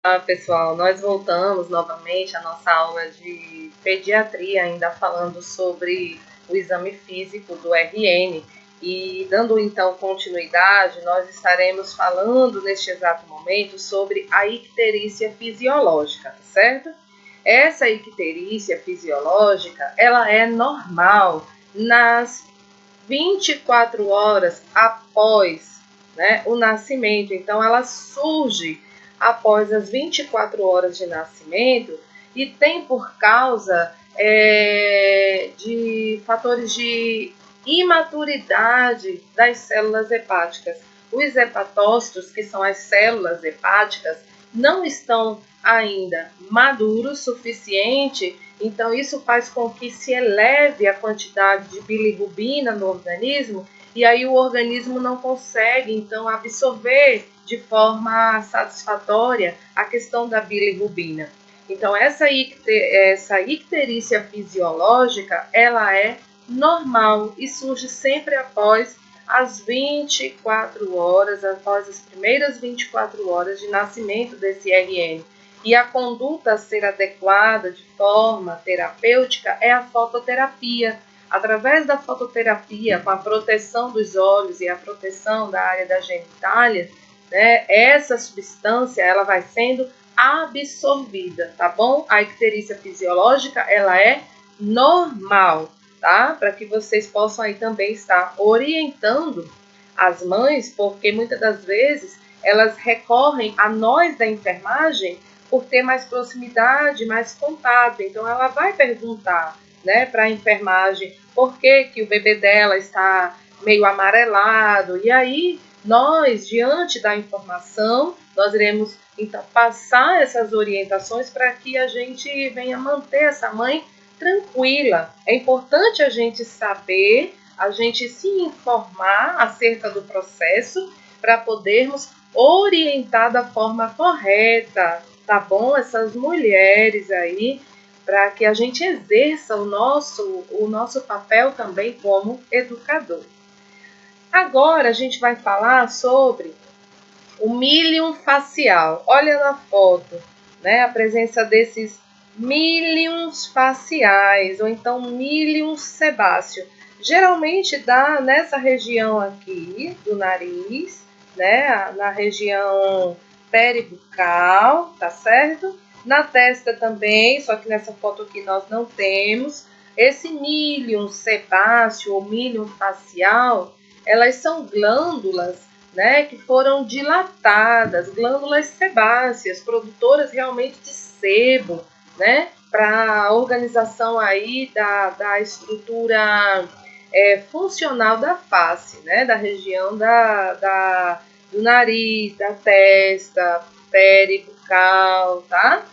Olá, pessoal, nós voltamos novamente à nossa aula de pediatria, ainda falando sobre o exame físico do RN. E dando então continuidade, nós estaremos falando neste exato momento sobre a icterícia fisiológica, tá certo? Essa icterícia fisiológica, ela é normal nas 24 horas após, né, o nascimento. Então, ela surge após as 24 horas de nascimento e tem por causa de fatores de imaturidade das células hepáticas. Os hepatócitos, que são as células hepáticas, não estão ainda maduros o suficiente, então isso faz com que se eleve a quantidade de bilirrubina no organismo e aí o organismo não consegue então absorver de forma satisfatória a questão da bilirrubina. Então essa icterícia fisiológica, ela é normal e surge sempre após as 24 horas, após as primeiras 24 horas de nascimento desse RN. E a conduta a ser adequada de forma terapêutica é a fototerapia. Através da fototerapia, com a proteção dos olhos e a proteção da área da genitália, né, essa substância ela vai sendo absorvida, tá bom? A icterícia fisiológica, ela é normal, tá? Para que vocês possam aí também estar orientando as mães, porque muitas das vezes elas recorrem a nós da enfermagem por ter mais proximidade, mais contato. Então ela vai perguntar, né, para a enfermagem por que o bebê dela está meio amarelado. E aí nós, diante da informação, nós iremos então passar essas orientações para que a gente venha manter essa mãe tranquila. É importante a gente saber, a gente se informar acerca do processo para podermos orientar da forma correta, tá bom? Essas mulheres aí, para que a gente exerça o nosso papel também como educador. Agora a gente vai falar sobre o milium facial. Olha na foto, né? A presença desses miliums faciais, ou então milium sebáceo. Geralmente dá nessa região aqui do nariz, né? Na região peribucal, tá certo? Na testa também, só que nessa foto aqui nós não temos. Esse milium sebáceo ou milium facial, elas são glândulas, né, que foram dilatadas, glândulas sebáceas, produtoras realmente de sebo, né, para a organização aí da estrutura funcional da face, né, da região do nariz, da testa, peribucal, tá?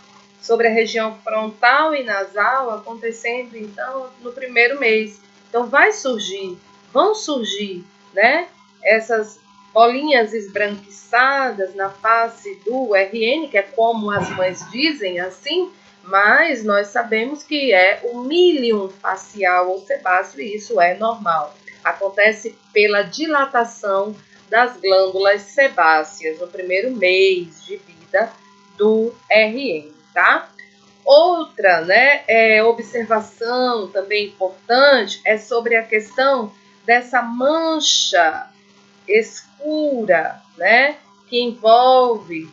Sobre a região frontal e nasal, acontecendo então no primeiro mês. Então vão surgir, né, essas bolinhas esbranquiçadas na face do RN, que é como as mães dizem assim, mas nós sabemos que é o milium facial ou sebáceo e isso é normal. Acontece pela dilatação das glândulas sebáceas no primeiro mês de vida do RN, tá? Outra, né, observação também importante é sobre a questão dessa mancha escura, né, que envolve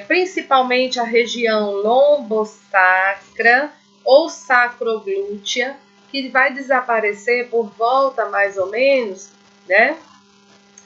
principalmente a região lombosacra ou sacroglútea, que vai desaparecer por volta mais ou menos, né,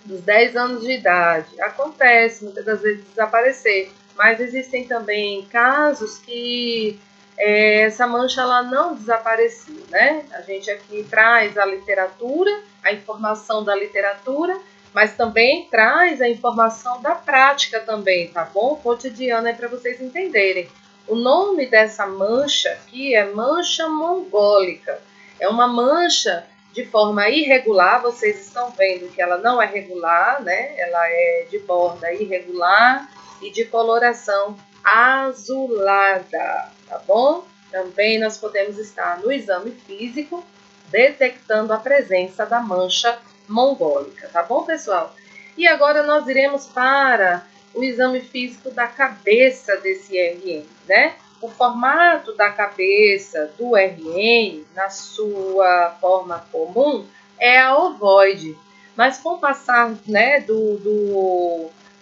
dos 10 anos de idade. Acontece muitas das vezes desaparecer, mas existem também casos que essa mancha ela não desapareceu, né? A gente aqui traz a literatura, a informação da literatura, mas também traz a informação da prática também, tá bom? Cotidiano é para vocês entenderem. O nome dessa mancha aqui é mancha mongólica. É uma mancha de forma irregular, vocês estão vendo que ela não é regular, né? Ela é de borda irregular e de coloração azulada, tá bom? Também nós podemos estar no exame físico detectando a presença da mancha mongólica, tá bom, pessoal? E agora nós iremos para o exame físico da cabeça desse RN, né? O formato da cabeça do RN, na sua forma comum, é a ovoide. Mas com o passar, né,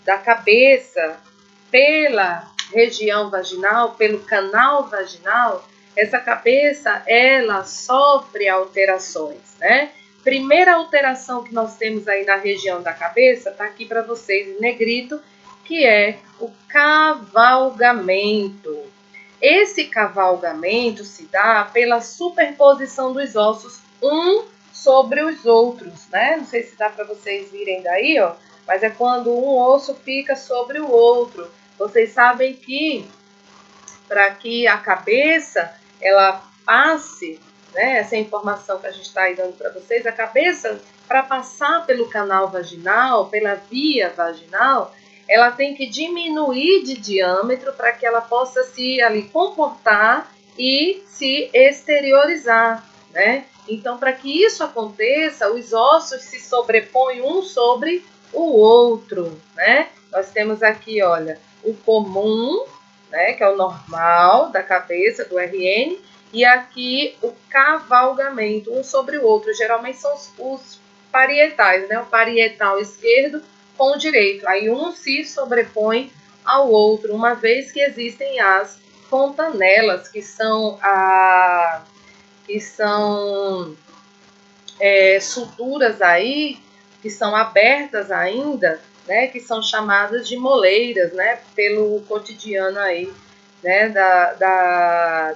da cabeça pela região vaginal, pelo canal vaginal, essa cabeça, ela sofre alterações, né? Primeira alteração que nós temos aí na região da cabeça, tá aqui para vocês em negrito, que é o cavalgamento. Esse cavalgamento se dá pela superposição dos ossos um sobre os outros, né? Não sei se dá para vocês virem daí, ó, mas é quando um osso fica sobre o outro. Vocês sabem que para que a cabeça ela passe, né, essa informação que a gente está aí dando para vocês, a cabeça, para passar pelo canal vaginal, pela via vaginal, ela tem que diminuir de diâmetro para que ela possa se ali comportar e se exteriorizar, né? Então, para que isso aconteça, os ossos se sobrepõem um sobre o outro, né? Nós temos aqui, olha, o comum, né, que é o normal da cabeça do RN, e aqui o cavalgamento, um sobre o outro. Geralmente são os parietais, né? O parietal esquerdo com o direito. Aí um se sobrepõe ao outro, uma vez que existem as fontanelas, que são suturas aí, que são abertas ainda, né, que são chamadas de moleiras, né, pelo cotidiano aí, né,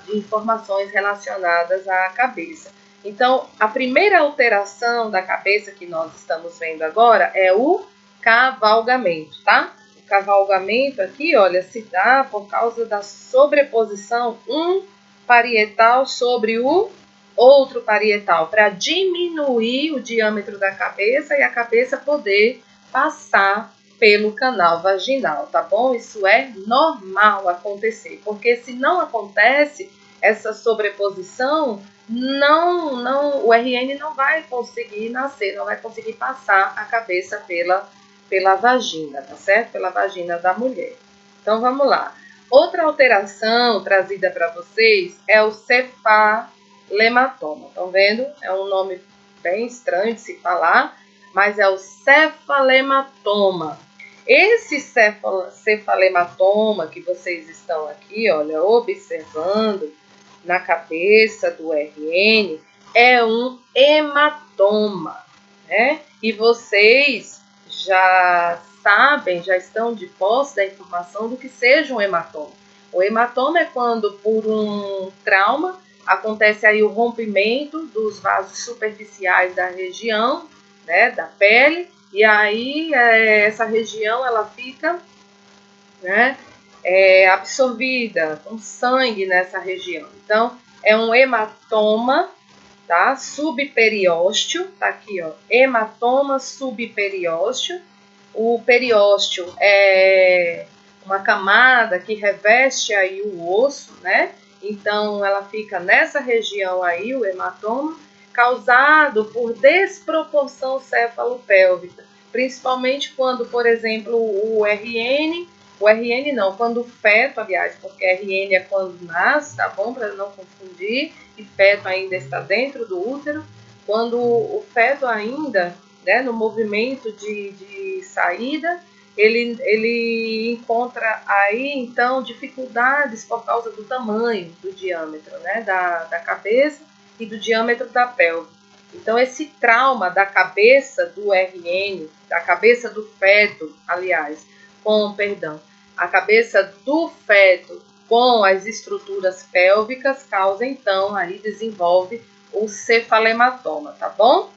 de informações relacionadas à cabeça. Então, a primeira alteração da cabeça que nós estamos vendo agora é o cavalgamento, tá? O cavalgamento aqui, olha, se dá por causa da sobreposição um parietal sobre o outro parietal, para diminuir o diâmetro da cabeça e a cabeça poder passar pelo canal vaginal, tá bom? Isso é normal acontecer, porque se não acontece essa sobreposição, o RN não vai conseguir nascer, não vai conseguir passar a cabeça pela vagina, tá certo? Pela vagina da mulher. Então vamos lá. Outra alteração trazida para vocês é o cefalematoma. Estão vendo? É um nome bem estranho de se falar, mas é o cefalematoma. Esse cefalematoma que vocês estão aqui, olha, observando na cabeça do RN, é um hematoma, né? E vocês já sabem, já estão de posse da informação do que seja um hematoma. O hematoma é quando, por um trauma, acontece aí o rompimento dos vasos superficiais da região, né, da pele, e aí essa região ela fica, né, absorvida com sangue nessa região. Então, é um hematoma, tá? Subperiósteo, tá aqui, ó, hematoma subperiósteo. O periósteo é uma camada que reveste aí o osso, né? Então, ela fica nessa região aí, o hematoma, causado por desproporção cefalopélvica, principalmente quando, por exemplo, quando o feto, aliás, porque RN é quando nasce, tá bom? Para não confundir, e feto ainda está dentro do útero. Quando o feto ainda, né, no movimento de saída, ele encontra aí, então, dificuldades por causa do tamanho, do diâmetro, né, da cabeça e do diâmetro da pelve. Então, esse trauma da cabeça do RN, da cabeça do feto, aliás, a cabeça do feto com as estruturas pélvicas causa, então, aí desenvolve o cefalematoma, tá bom?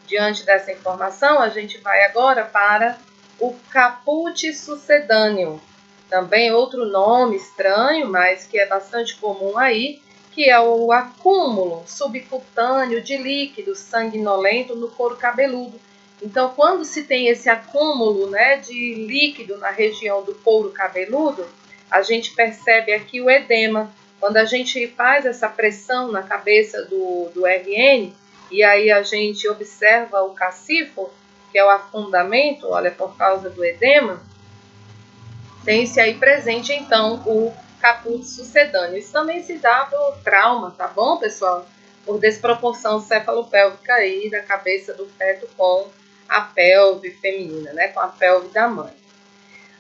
Diante dessa informação, a gente vai agora para o caput sucedâneo, também outro nome estranho, mas que é bastante comum aí, que é o acúmulo subcutâneo de líquido sanguinolento no couro cabeludo. Então, quando se tem esse acúmulo, né, de líquido na região do couro cabeludo, a gente percebe aqui o edema. Quando a gente faz essa pressão na cabeça do RN, e aí a gente observa o cacifo, que é o afundamento, olha, por causa do edema, tem-se aí presente, então, o caput sucedâneo. Isso também se dá por trauma, tá bom, pessoal? Por desproporção cefalopélvica aí da cabeça do feto com a pelve feminina, né? Com a pelve da mãe.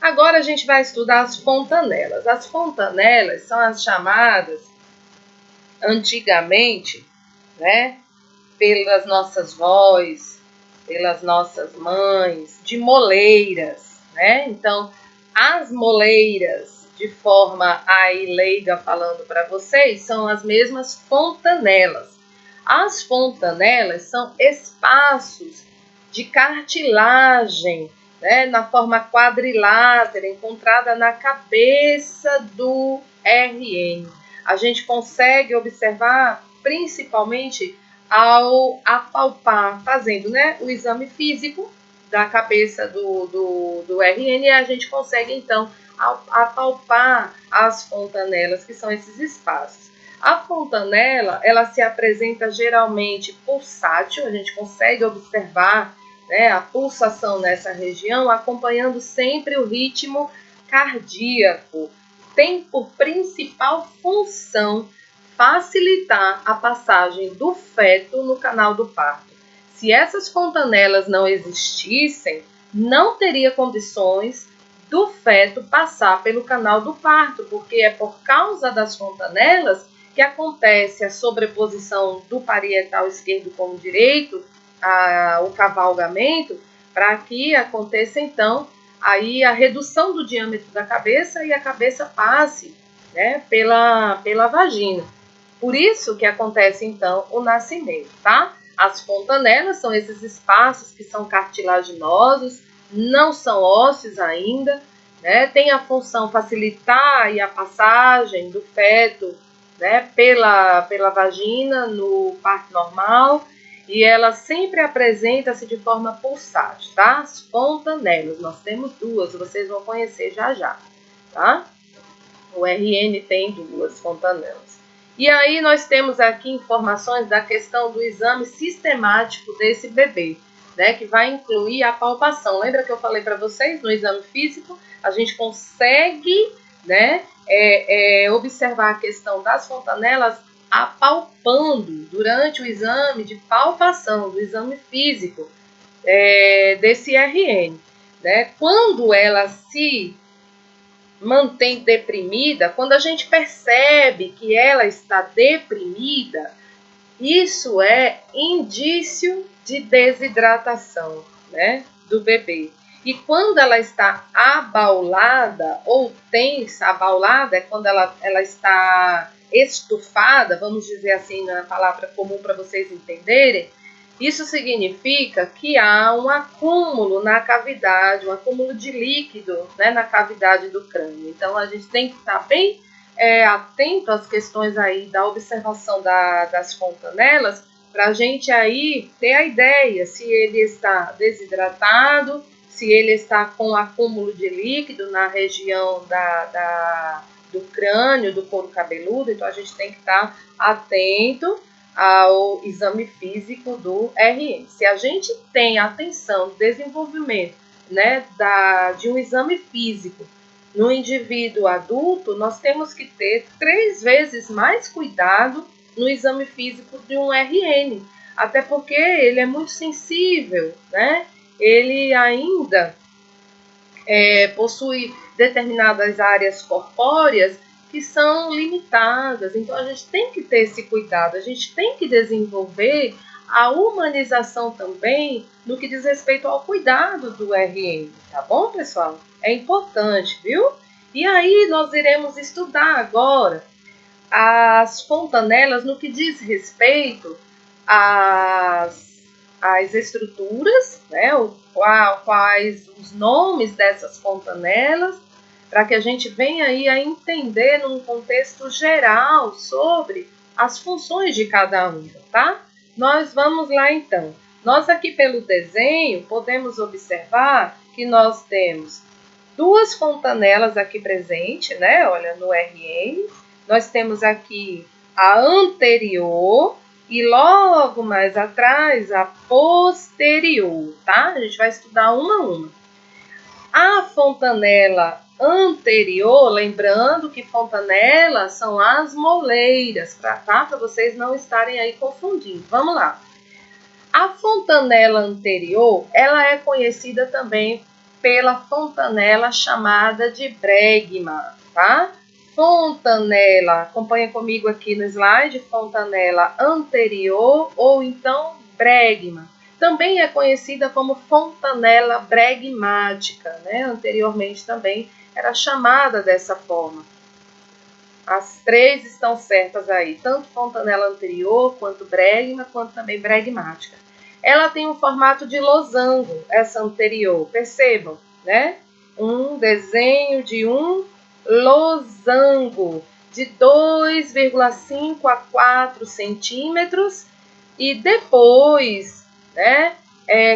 Agora a gente vai estudar as fontanelas. As fontanelas são as chamadas, antigamente, né? Pelas nossas vós, pelas nossas mães, de moleiras, né? Então, as moleiras, de forma aí leiga falando para vocês, são as mesmas fontanelas. As fontanelas são espaços de cartilagem, né, na forma quadrilátera, encontrada na cabeça do RN. A gente consegue observar principalmente ao apalpar, fazendo, né, o exame físico da cabeça do RN, a gente consegue então apalpar as fontanelas, que são esses espaços. A fontanela, ela se apresenta geralmente pulsátil, a gente consegue observar, né, a pulsação nessa região, acompanhando sempre o ritmo cardíaco. Tem por principal função facilitar a passagem do feto no canal do parto. Se essas fontanelas não existissem, não teria condições do feto passar pelo canal do parto, porque é por causa das fontanelas que acontece a sobreposição do parietal esquerdo com o direito, o cavalgamento, para que aconteça então aí a redução do diâmetro da cabeça e a cabeça passe, né, pela vagina. Por isso que acontece, então, o nascimento, tá? As fontanelas são esses espaços que são cartilaginosos, não são ósseos ainda, né? Tem a função facilitar aí a passagem do feto, né, pela vagina no parto normal, e ela sempre apresenta-se de forma pulsátil, tá? As fontanelas, nós temos duas, vocês vão conhecer já já, tá? O RN tem duas fontanelas. E aí nós temos aqui informações da questão do exame sistemático desse bebê, né, que vai incluir a palpação. Lembra que eu falei para vocês, no exame físico, a gente consegue, né, observar a questão das fontanelas apalpando durante o exame de palpação, do exame físico desse RN. Né? Quando ela se mantém deprimida, quando a gente percebe que ela está deprimida, isso é indício de desidratação, né, do bebê. E quando ela está abaulada ou tensa, abaulada é quando ela está estufada, vamos dizer assim na palavra comum para vocês entenderem, isso significa que há um acúmulo na cavidade, um acúmulo de líquido, né, na cavidade do crânio. Então, a gente tem que estar bem atento às questões aí da observação das fontanelas, para a gente aí ter a ideia se ele está desidratado, se ele está com acúmulo de líquido na região do crânio, do couro cabeludo. Então, a gente tem que estar atento ao exame físico do RN. Se a gente tem atenção no desenvolvimento, né, de um exame físico no indivíduo adulto, nós temos que ter 3 vezes mais cuidado no exame físico de um RN, até porque ele é muito sensível, né? Ele ainda possui determinadas áreas corpóreas que são limitadas. Então, a gente tem que ter esse cuidado, a gente tem que desenvolver a humanização também no que diz respeito ao cuidado do RN, tá bom, pessoal? É importante, viu? E aí nós iremos estudar agora as fontanelas no que diz respeito às estruturas, né? Quais os nomes dessas fontanelas, para que a gente venha aí a entender num contexto geral sobre as funções de cada uma, tá? Nós vamos lá então. Nós aqui pelo desenho podemos observar que nós temos 2 fontanelas aqui presentes, né? Olha, no RN. Nós temos aqui a anterior e logo mais atrás a posterior, tá? A gente vai estudar uma a uma. A fontanela anterior, lembrando que fontanela são as moleiras, tá? Para vocês não estarem aí confundindo. Vamos lá. A fontanela anterior, ela é conhecida também pela fontanela chamada de bregma, tá? Fontanela, acompanha comigo aqui no slide, fontanela anterior ou então bregma. Também é conhecida como fontanela bregmática, né? Anteriormente também era chamada dessa forma. As três estão certas aí, tanto fontanela anterior, quanto bregma, quanto também bregmática. Ela tem um formato de losango, essa anterior, percebam, né? Um desenho de um losango de 2,5 a 4 centímetros e depois, né,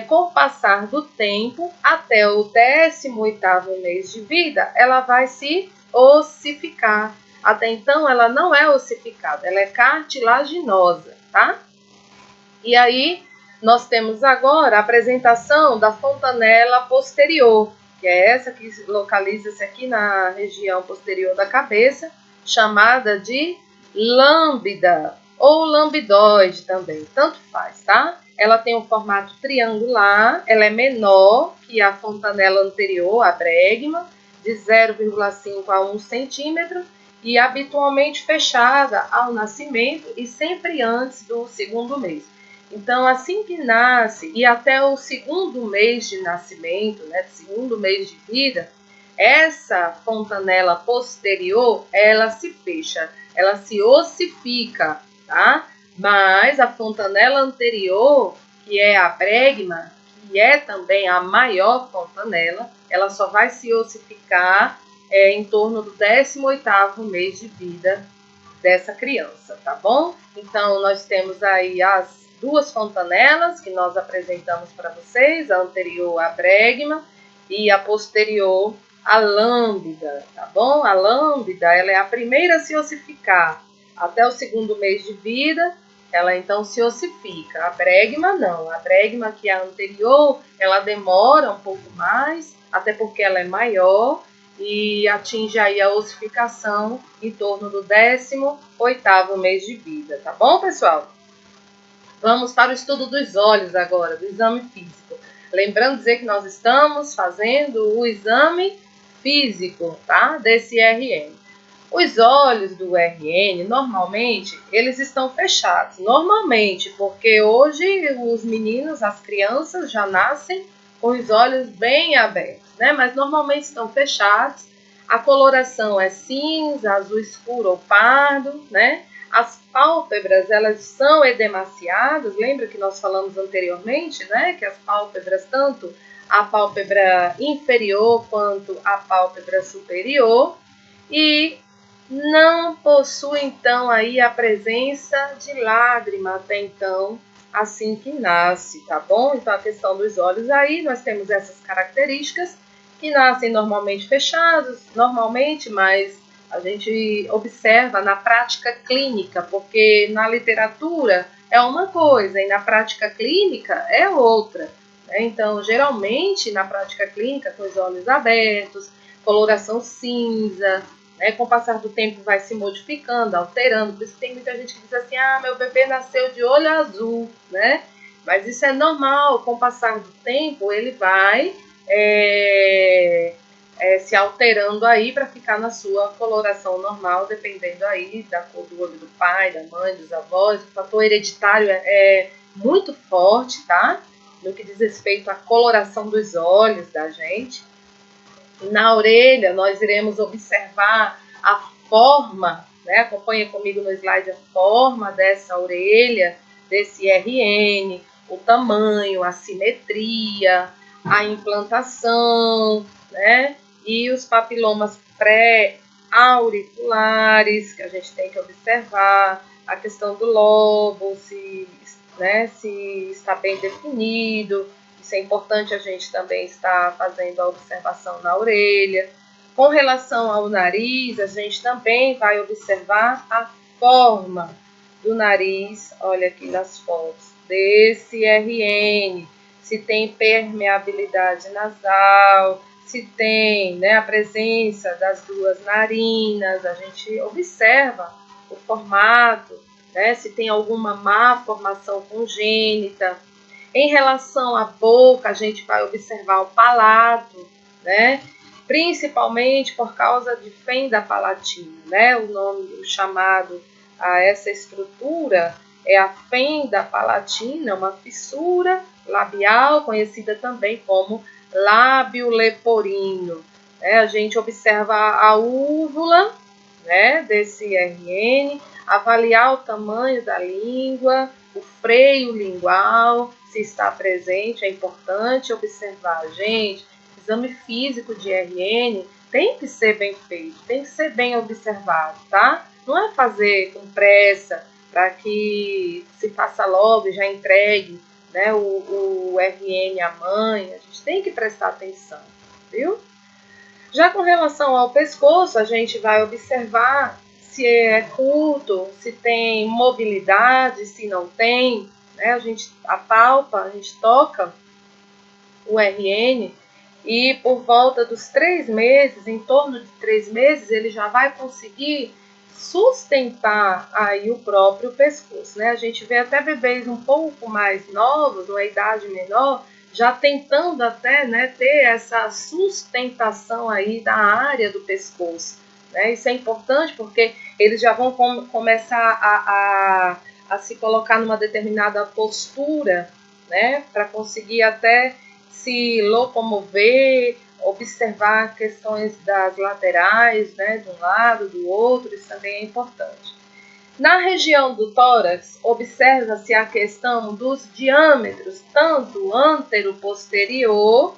com o passar do tempo, até o 18º mês de vida, ela vai se ossificar. Até então, ela não é ossificada, ela é cartilaginosa, tá? E aí, nós temos agora a apresentação da fontanela posterior, que é essa que localiza-se aqui na região posterior da cabeça, chamada de lambda, ou lambidoide também, tanto faz, tá? Ela tem um formato triangular, ela é menor que a fontanela anterior, a bregma, de 0,5 a 1 centímetro, e habitualmente fechada ao nascimento e sempre antes do 2º mês. Então, assim que nasce e até o 2º mês de nascimento, né, 2º mês de vida, essa fontanela posterior, ela se fecha, ela se ossifica, tá? Mas a fontanela anterior, que é a bregma, que é também a maior fontanela, ela só vai se ossificar em torno do 18º mês de vida dessa criança, tá bom? Então, nós temos aí as duas fontanelas que nós apresentamos para vocês, a anterior, a bregma, e a posterior, a lambda, tá bom? A lambda, ela é a primeira a se ossificar. Até o 2º mês de vida, ela então se ossifica. A bregma não. A bregma, que é a anterior, ela demora um pouco mais, até porque ela é maior, e atinge aí a ossificação em torno do 18º mês de vida, tá bom, pessoal? Vamos para o estudo dos olhos agora, do exame físico. Lembrando dizer que nós estamos fazendo o exame físico, tá? Desse RN. Os olhos do RN, normalmente, eles estão fechados. Normalmente, porque hoje os meninos, as crianças já nascem com os olhos bem abertos, né? Mas normalmente estão fechados. A coloração é cinza, azul escuro ou pardo, né? As pálpebras, elas são edemaciadas. Lembra que nós falamos anteriormente, né? Que as pálpebras, tanto a pálpebra inferior quanto a pálpebra superior, e não possui então aí a presença de lágrima até então, assim que nasce, tá bom? Então a questão dos olhos aí, nós temos essas características que nascem normalmente fechados, normalmente, mas a gente observa na prática clínica, porque na literatura é uma coisa e na prática clínica é outra, né? Então, geralmente, na prática clínica, com os olhos abertos, coloração cinza, né? Com o passar do tempo vai se modificando, alterando. Por isso tem muita gente que diz assim, meu bebê nasceu de olho azul, né? Mas isso é normal, com o passar do tempo ele vai se alterando aí para ficar na sua coloração normal, dependendo aí da cor do olho do pai, da mãe, dos avós. O fator hereditário é muito forte, tá? No que diz respeito à coloração dos olhos da gente. Na orelha, nós iremos observar a forma, né? Acompanha comigo no slide a forma dessa orelha, desse RN, o tamanho, a simetria, a implantação, né? E os papilomas pré-auriculares, que a gente tem que observar, a questão do lobo, se está bem definido. Isso é importante a gente também estar fazendo a observação na orelha. Com relação ao nariz, a gente também vai observar a forma do nariz, olha aqui nas fotos, desse RN, se tem permeabilidade nasal, se tem, né, a presença das duas narinas, a gente observa o formato, né, se tem alguma má formação congênita. Em relação à boca, a gente vai observar o palato, né, principalmente por causa de fenda palatina, né, o nome, o chamado a essa estrutura é a fenda palatina, uma fissura labial, conhecida também como lábio leporino. A gente observa a úvula, né, desse RN, avaliar o tamanho da língua, o freio lingual, se está presente, é importante observar. Gente, exame físico de RN tem que ser bem feito, tem que ser bem observado, tá? Não é fazer com pressa para que se faça logo e já entregue, né, o RN à mãe. A gente tem que prestar atenção, viu? Já com relação ao pescoço, a gente vai observar se é curto, se tem mobilidade, se não tem, né? A gente apalpa, a gente toca o RN e por volta dos 3 meses, em torno de 3 meses, ele já vai conseguir sustentar aí o próprio pescoço, né? A gente vê até bebês um pouco mais novos, numa idade menor, já tentando até, né, ter essa sustentação aí da área do pescoço, né? Isso é importante porque eles já vão começar a se colocar numa determinada postura, né, para conseguir até se locomover, observar questões das laterais, né, de um lado, do outro, isso também é importante. Na região do tórax, observa-se a questão dos diâmetros, tanto antero-posterior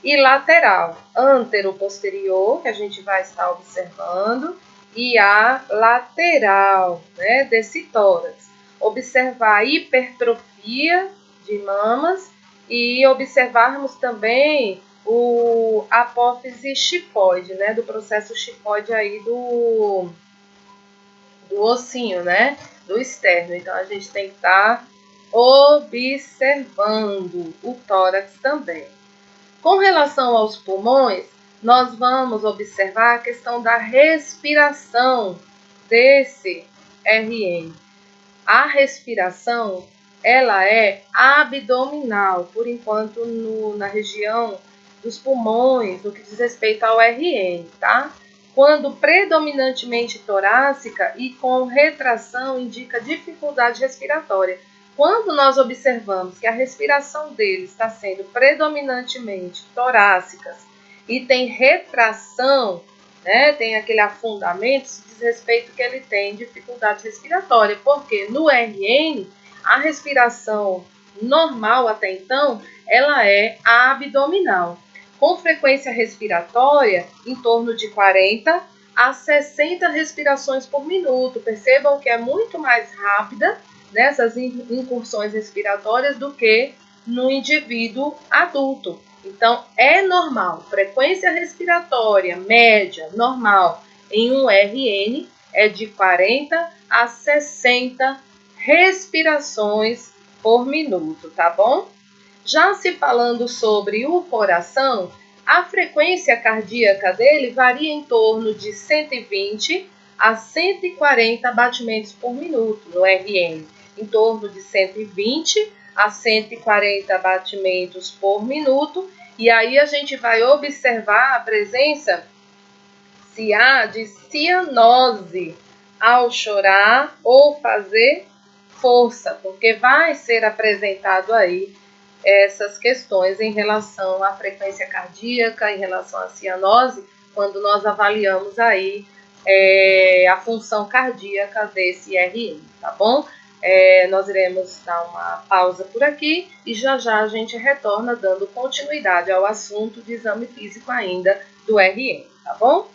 e lateral. Antero-posterior, que a gente vai estar observando, e a lateral, né, desse tórax. Observar a hipertrofia de mamas e observarmos também o apófise chifoide, né, do processo chifoide aí do ossinho, né, do externo. Então, a gente tem que estar observando o tórax também. Com relação aos pulmões, nós vamos observar a questão da respiração desse RN. A respiração, ela é abdominal, por enquanto na região dos pulmões, no que diz respeito ao RN, tá? Quando predominantemente torácica e com retração indica dificuldade respiratória. Quando nós observamos que a respiração dele está sendo predominantemente torácicas e tem retração, né, tem aquele afundamento, se diz respeito que ele tem dificuldade respiratória, porque no RN a respiração normal até então, ela é abdominal, com frequência respiratória em torno de 40 a 60 respirações por minuto. Percebam que é muito mais rápida nessas incursões respiratórias do que no indivíduo adulto. Então, é normal, frequência respiratória média normal em um RN é de 40 a 60 respirações por minuto, tá bom? Já se falando sobre o coração, a frequência cardíaca dele varia em torno de 120 a 140 batimentos por minuto no RN, em torno de 120 a 140 batimentos por minuto, e aí a gente vai observar a presença, se há, de cianose ao chorar ou fazer força, porque vai ser apresentado aí essas questões em relação à frequência cardíaca, em relação à cianose, quando nós avaliamos aí a função cardíaca desse RN, tá bom? Nós iremos dar uma pausa por aqui e já já a gente retorna dando continuidade ao assunto de exame físico ainda do RN, tá bom?